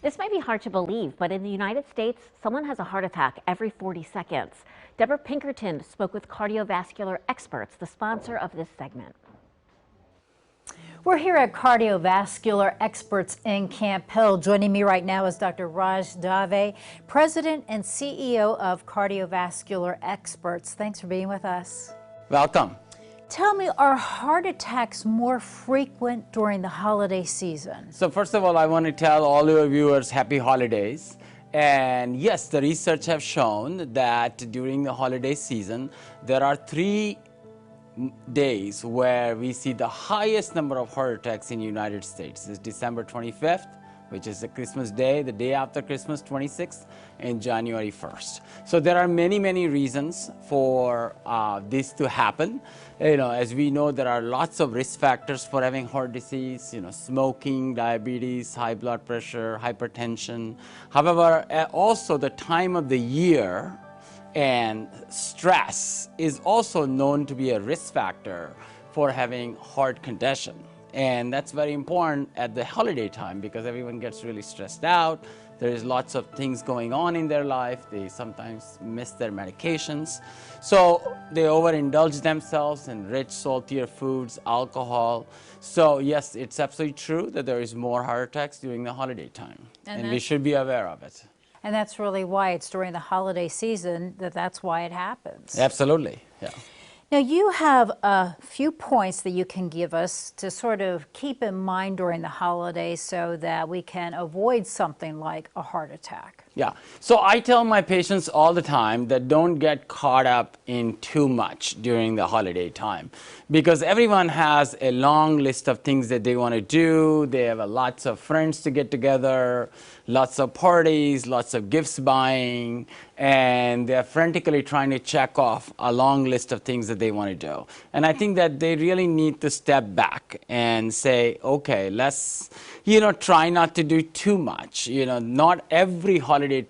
This might be hard to believe, but in the United States, someone has a heart attack every 40 seconds. Deborah Pinkerton spoke with Cardiovascular Experts, the sponsor of this segment. We're here at Cardiovascular Experts in Camp Hill. Joining me right now is Dr. Raj Dave, President and CEO of Cardiovascular Experts. Thanks for being with us. Welcome. Tell me, are heart attacks more frequent during the holiday season? So first of all, I want to tell all your viewers happy holidays. And yes, the research have shown that during the holiday season, there are 3 days where we see the highest number of heart attacks in the United States. It's December 25th, which is the Christmas day, the day after Christmas, 26th, and January 1st. So there are many, many reasons for this to happen. As we know, there are lots of risk factors for having heart disease, smoking, diabetes, high blood pressure, hypertension. However, also the time of the year and stress is also known to be a risk factor for having heart condition. And that's very important at the holiday time because everyone gets really stressed out. There is lots of things going on in their life. They sometimes miss their medications. So they overindulge themselves in rich, saltier foods, alcohol. So yes, it's absolutely true that there is more heart attacks during the holiday time. And we should be aware of it. And that's really why it's during the holiday season that's why it happens. Absolutely, yeah. Now, you have a few points that you can give us to sort of keep in mind during the holidays so that we can avoid something like a heart attack. Yeah, so I tell my patients all the time that don't get caught up in too much during the holiday time because everyone has a long list of things that they want to do. They have lots of friends to get together, lots of parties, lots of gifts buying, and they're frantically trying to check off a long list of things that they want to do. And I think that they really need to step back and say, okay, let's, try not to do too much. Not every holiday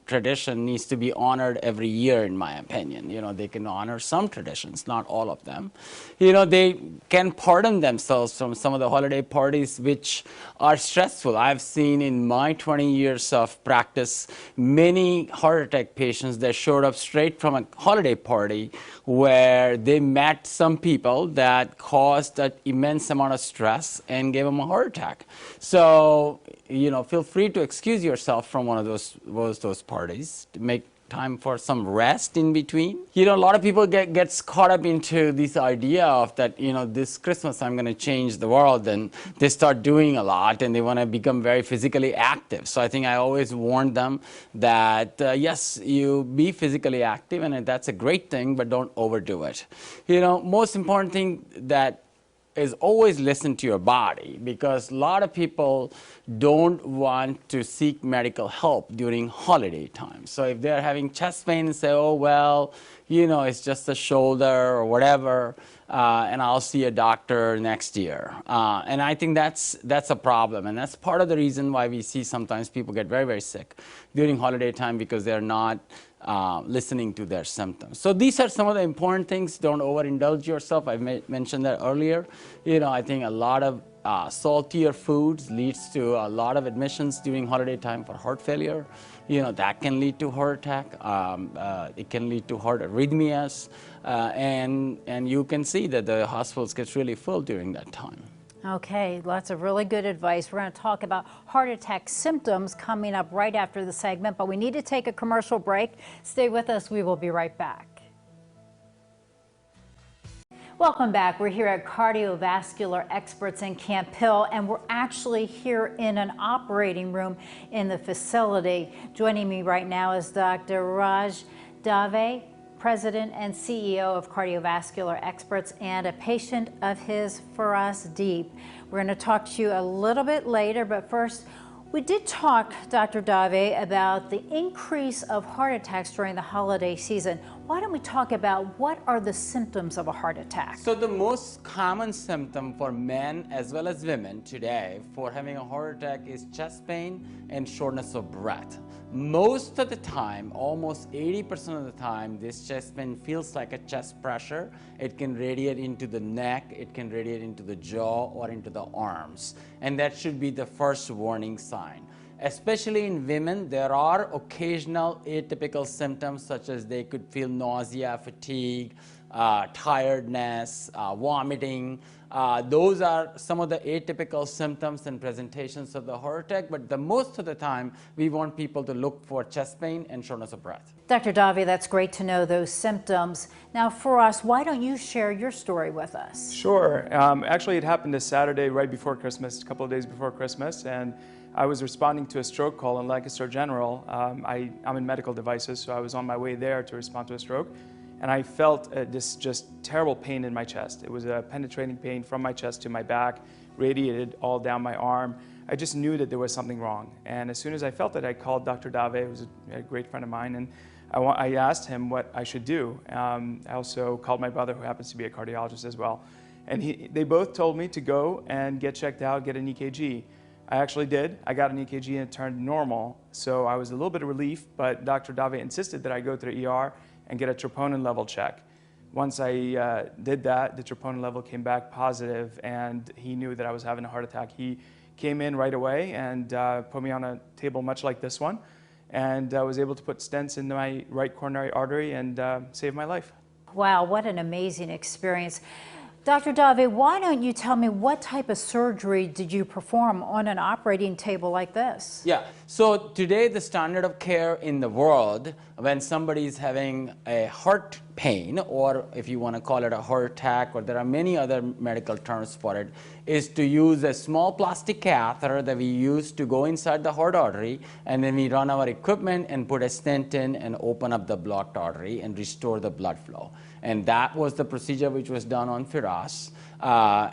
tradition needs to be honored every year, in my opinion. They can honor some traditions, not all of them. They can pardon themselves from some of the holiday parties which are stressful. I've seen in my 20 years of practice many heart attack patients that showed up straight from a holiday party where they met some people that caused an immense amount of stress and gave them a heart attack. So, feel free to excuse yourself from one of those parties to make time for some rest in between. A lot of people gets caught up into this idea of that, this Christmas I'm going to change the world, and they start doing a lot and they want to become very physically active. So I think I always warn them that yes, you be physically active and that's a great thing, but don't overdo it. Most important thing that is always listen to your body because a lot of people don't want to seek medical help during holiday time. So if they're having chest pain and say, oh, well, it's just a shoulder or whatever, and I'll see a doctor next year. And I think that's a problem. And that's part of the reason why we see sometimes people get very, very sick during holiday time because they're not listening to their symptoms. So these are some of the important things. Don't overindulge yourself. I mentioned that earlier. I think a lot of saltier foods leads to a lot of admissions during holiday time for heart failure. That can lead to heart attack. It can lead to heart arrhythmias. And you can see that the hospitals get really full during that time. Okay, lots of really good advice. We're going to talk about heart attack symptoms coming up right after the segment, but we need to take a commercial break. Stay with us. We will be right back. Welcome back. We're here at Cardiovascular Experts in Camp Hill, and we're actually here in an operating room in the facility. Joining me right now is Dr. Raj Dave, President and CEO of Cardiovascular Experts, and a patient of his for us, Deep. We're going to talk to you a little bit later, but first, we did talk, Dr. Dave, about the increase of heart attacks during the holiday season. Why don't we talk about what are the symptoms of a heart attack? So the most common symptom for men as well as women today for having a heart attack is chest pain and shortness of breath. Most of the time, almost 80% of the time, this chest pain feels like a chest pressure. It can radiate into the neck, it can radiate into the jaw or into the arms. And that should be the first warning sign. Especially in women, there are occasional atypical symptoms such as they could feel nausea, fatigue, tiredness, vomiting. Those are some of the atypical symptoms and presentations of the heart attack, but the most of the time we want people to look for chest pain and shortness of breath. Dr. Dave, that's great to know those symptoms. Now for us, why don't you share your story with us? Sure. Actually, it happened this Saturday right before Christmas, a couple of days before Christmas, and I was responding to a stroke call in Lancaster General. I'm in medical devices, so I was on my way there to respond to a stroke. And I felt this just terrible pain in my chest. It was a penetrating pain from my chest to my back, radiated all down my arm. I just knew that there was something wrong. And as soon as I felt it, I called Dr. Dave, who's a great friend of mine, and I asked him what I should do. I also called my brother, who happens to be a cardiologist as well. And they both told me to go and get checked out, get an EKG. I actually did. I got an EKG and it turned normal. So I was a little bit of relief, but Dr. Dave insisted that I go to the ER and get a troponin level check. Once I did that, the troponin level came back positive, and he knew that I was having a heart attack. He came in right away and put me on a table much like this one, and I was able to put stents in my right coronary artery and save my life. Wow, what an amazing experience. Dr. Dave, why don't you tell me what type of surgery did you perform on an operating table like this? Yeah, so today the standard of care in the world when somebody is having a heart pain, or if you want to call it a heart attack, or there are many other medical terms for it, is to use a small plastic catheter that we use to go inside the heart artery, and then we run our equipment and put a stent in and open up the blocked artery and restore the blood flow. And that was the procedure which was done on Firas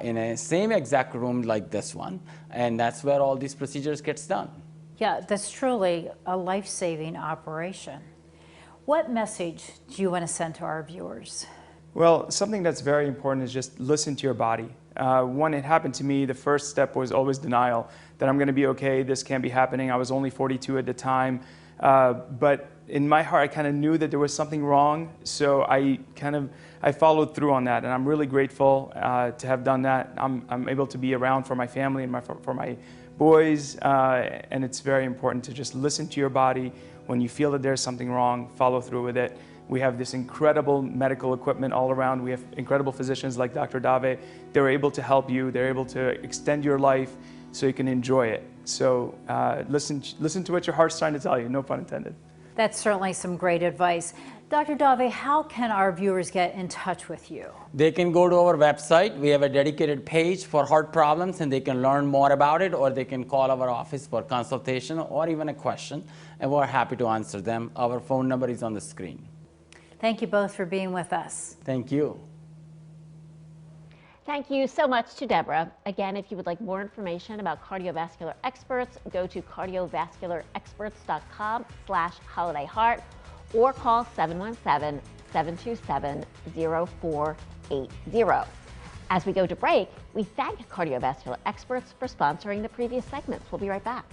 in a same exact room like this one, and that's where all these procedures gets done. Yeah, that's truly a life-saving operation. What message do you want to send to our viewers? Well, something that's very important is just listen to your body. When it happened to me, the first step was always denial, that I'm going to be okay, this can't be happening. I was only 42 at the time, but in my heart, I kind of knew that there was something wrong, so I followed through on that, and I'm really grateful to have done that. I'm able to be around for my family and for my boys, and it's very important to just listen to your body. When you feel that there's something wrong, follow through with it. We have this incredible medical equipment all around. We have incredible physicians like Dr. Dave. They're able to help you. They're able to extend your life so you can enjoy it. So listen to what your heart's trying to tell you, no pun intended. That's certainly some great advice. Dr. Dave, how can our viewers get in touch with you? They can go to our website. We have a dedicated page for heart problems, and they can learn more about it, or they can call our office for consultation or even a question, and we're happy to answer them. Our phone number is on the screen. Thank you both for being with us. Thank you. Thank you so much to Deborah. Again, if you would like more information about cardiovascular experts, go to cardiovascularexperts.com/holidayheart or call 717-727-0480. As we go to break, we thank Cardiovascular Experts for sponsoring the previous segments. We'll be right back.